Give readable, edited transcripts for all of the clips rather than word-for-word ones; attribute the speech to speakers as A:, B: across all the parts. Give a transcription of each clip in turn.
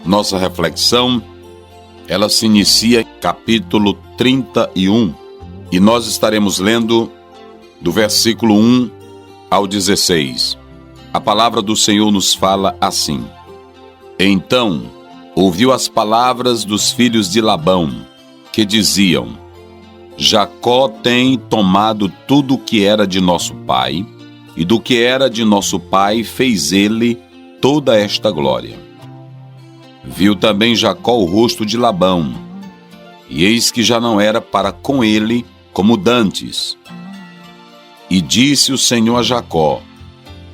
A: Nossa reflexão, ela se inicia em capítulo 31 e nós estaremos lendo do versículo 1 ao 16. A palavra do Senhor nos fala assim: Então ouviu as palavras dos filhos de Labão, que diziam: Jacó tem tomado tudo o que era de nosso pai, e do que era de nosso pai fez ele toda esta glória. Viu também Jacó o rosto de Labão, e eis que já não era para com ele como dantes. E disse o Senhor a Jacó: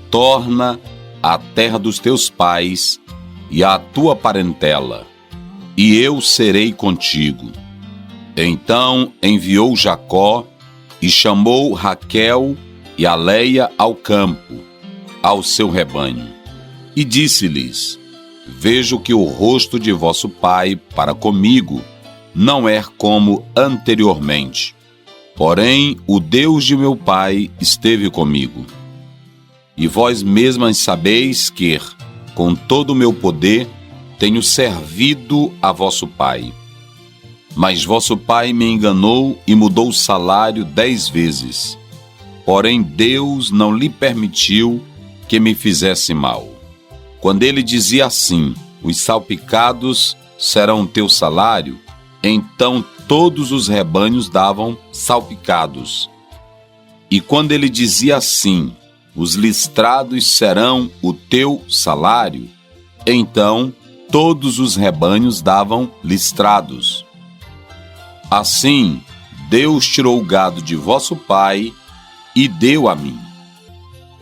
A: Torna à terra dos teus pais e à tua parentela, e eu serei contigo. Então enviou Jacó e chamou Raquel e a Leia ao campo, ao seu rebanho, e disse-lhes: Vejo que o rosto de vosso pai para comigo não é como anteriormente. Porém, o Deus de meu pai esteve comigo. E vós mesmas sabeis que, com todo o meu poder, tenho servido a vosso pai. Mas vosso pai me enganou e mudou o salário 10 vezes. Porém, Deus não lhe permitiu que me fizesse mal. Quando ele dizia assim: Os salpicados serão teu salário, então todos os rebanhos davam salpicados. E quando ele dizia assim: Os listrados serão o teu salário, então todos os rebanhos davam listrados. Assim, Deus tirou o gado de vosso pai e deu a mim.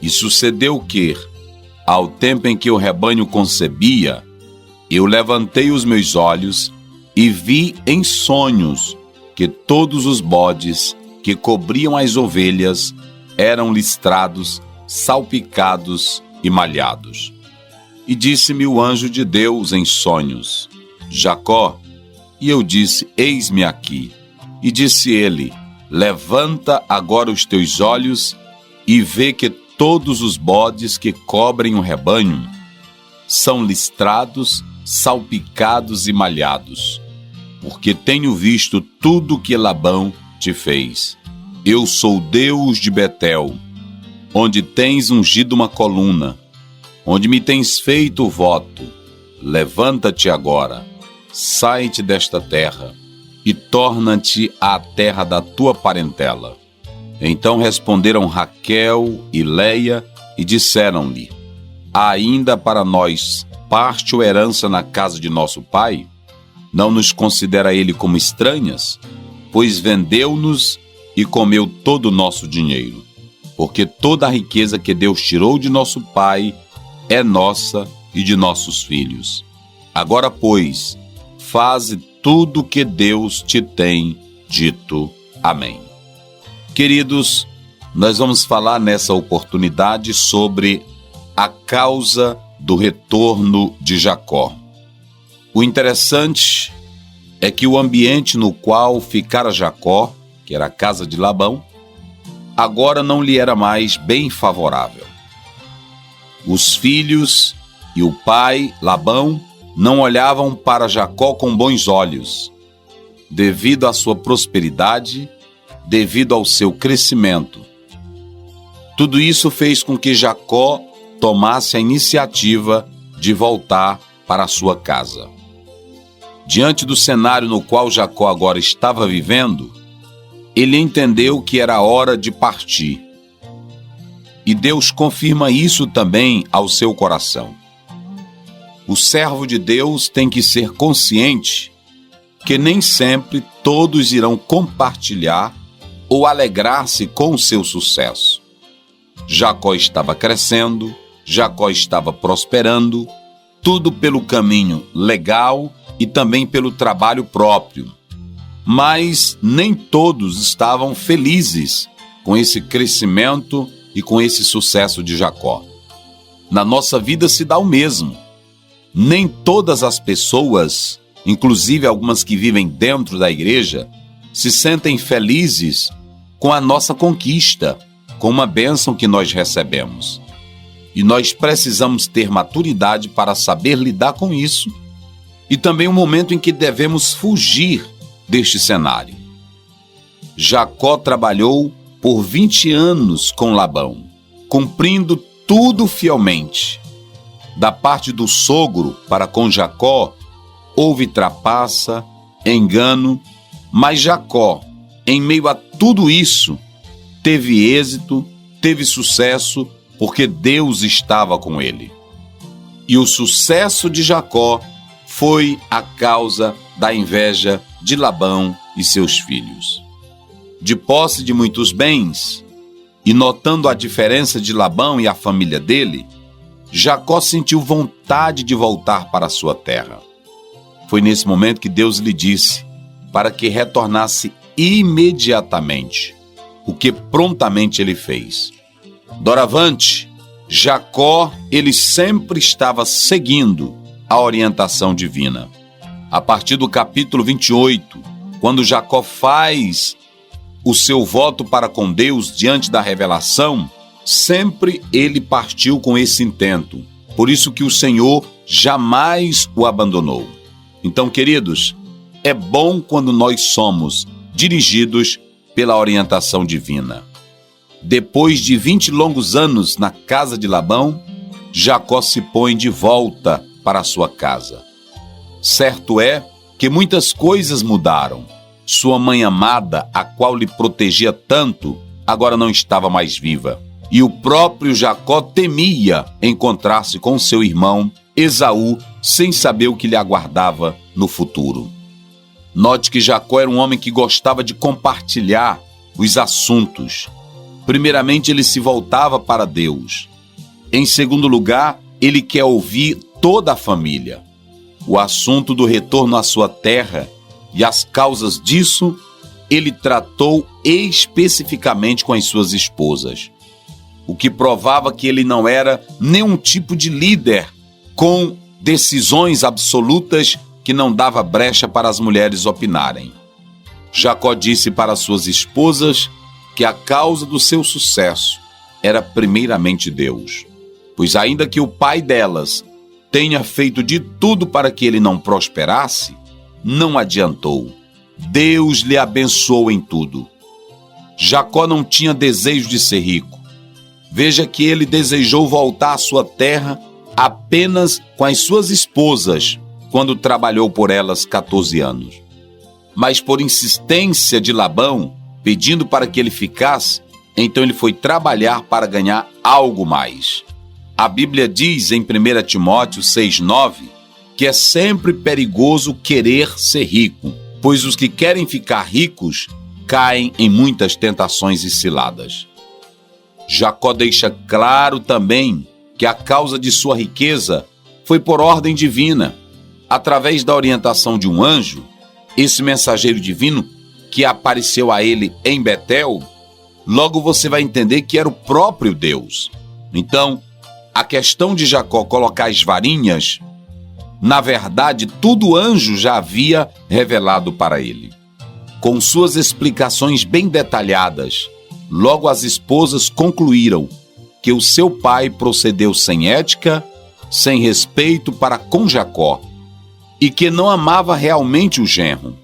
A: E sucedeu que, ao tempo em que o rebanho concebia, eu levantei os meus olhos e vi em sonhos que todos os bodes que cobriam as ovelhas eram listrados, salpicados e malhados. E disse-me o anjo de Deus em sonhos: Jacó. E eu disse: Eis-me aqui. E disse ele: Levanta agora os teus olhos e vê que todos os bodes que cobrem o rebanho são listrados, salpicados e malhados, porque tenho visto tudo que Labão te fez. Eu sou Deus de Betel, onde tens ungido uma coluna, onde me tens feito o voto. Levanta-te agora, sai-te desta terra e torna-te à terra da tua parentela. Então responderam Raquel e Leia e disseram-lhe: Ainda para nós parte ou herança na casa de nosso pai? Não nos considera ele como estranhas? Pois vendeu-nos e comeu todo o nosso dinheiro. Porque toda a riqueza que Deus tirou de nosso pai é nossa e de nossos filhos. Agora, pois, faze tudo o que Deus te tem dito. Amém. Queridos, nós vamos falar nessa oportunidade sobre a causa do retorno de Jacó. O interessante é que o ambiente no qual ficara Jacó, que era a casa de Labão, agora não lhe era mais bem favorável. Os filhos e o pai, Labão, não olhavam para Jacó com bons olhos, devido à sua prosperidade, devido ao seu crescimento. Tudo isso fez com que Jacó tomasse a iniciativa de voltar para a sua casa. Diante do cenário no qual Jacó agora estava vivendo, ele entendeu que era hora de partir. E Deus confirma isso também ao seu coração. O servo de Deus tem que ser consciente que nem sempre todos irão compartilhar ou alegrar-se com o seu sucesso. Jacó estava crescendo, Jacó estava prosperando, tudo pelo caminho legal e também pelo trabalho próprio. Mas nem todos estavam felizes com esse crescimento e com esse sucesso de Jacó. Na nossa vida se dá o mesmo. Nem todas as pessoas, inclusive algumas que vivem dentro da igreja, se sentem felizes com a nossa conquista, com uma bênção que nós recebemos. E nós precisamos ter maturidade para saber lidar com isso e também um momento em que devemos fugir deste cenário. Jacó trabalhou por 20 anos com Labão, cumprindo tudo fielmente. Da parte do sogro para com Jacó, houve trapaça, engano, mas Jacó, em meio a tudo isso, teve êxito, teve sucesso, porque Deus estava com ele. E o sucesso de Jacó foi a causa da inveja de Labão e seus filhos. De posse de muitos bens, e notando a diferença de Labão e a família dele, Jacó sentiu vontade de voltar para a sua terra. Foi nesse momento que Deus lhe disse para que retornasse imediatamente, o que prontamente ele fez. Doravante, Jacó, ele sempre estava seguindo a orientação divina. A partir do capítulo 28, quando Jacó faz o seu voto para com Deus diante da revelação, sempre ele partiu com esse intento. Por isso que o Senhor jamais o abandonou. Então, queridos, é bom quando nós somos dirigidos pela orientação divina. Depois de 20 longos anos na casa de Labão, Jacó se põe de volta para a sua casa. Certo é que muitas coisas mudaram. Sua mãe amada, a qual lhe protegia tanto, agora não estava mais viva. E o próprio Jacó temia encontrar-se com seu irmão Esaú, sem saber o que lhe aguardava no futuro. Note que Jacó era um homem que gostava de compartilhar os assuntos. Primeiramente, ele se voltava para Deus. Em segundo lugar, ele quer ouvir toda a família. O assunto do retorno à sua terra e as causas disso, ele tratou especificamente com as suas esposas, o que provava que ele não era nenhum tipo de líder com decisões absolutas que não dava brecha para as mulheres opinarem. Jacó disse para suas esposas que a causa do seu sucesso era primeiramente Deus, pois ainda que o pai delas tenha feito de tudo para que ele não prosperasse, não adiantou. Deus lhe abençoou em tudo. Jacó não tinha desejo de ser rico. Veja que ele desejou voltar à sua terra apenas com as suas esposas, quando trabalhou por elas 14 anos. Mas por insistência de Labão, pedindo para que ele ficasse, então ele foi trabalhar para ganhar algo mais. A Bíblia diz em 1 Timóteo 6,9 que é sempre perigoso querer ser rico, pois os que querem ficar ricos caem em muitas tentações e ciladas. Jacó deixa claro também que a causa de sua riqueza foi por ordem divina. Através da orientação de um anjo, esse mensageiro divino que apareceu a ele em Betel, logo você vai entender que era o próprio Deus. Então, a questão de Jacó colocar as varinhas, na verdade, tudo o anjo já havia revelado para ele. Com suas explicações bem detalhadas, logo as esposas concluíram que o seu pai procedeu sem ética, sem respeito para com Jacó, e que não amava realmente o genro,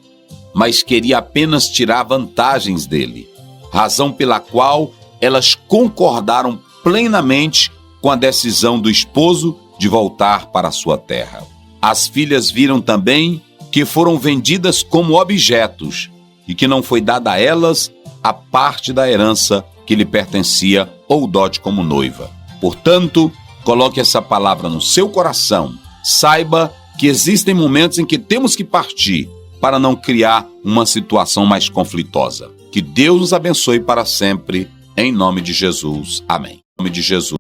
A: mas queria apenas tirar vantagens dele, razão pela qual elas concordaram plenamente com a decisão do esposo de voltar para a sua terra. As filhas viram também que foram vendidas como objetos e que não foi dada a elas a parte da herança que lhe pertencia ou dote como noiva. Portanto, coloque essa palavra no seu coração. Saiba que existem momentos em que temos que partir para não criar uma situação mais conflitosa. Que Deus nos abençoe para sempre, em nome de Jesus. Amém. Em nome de Jesus.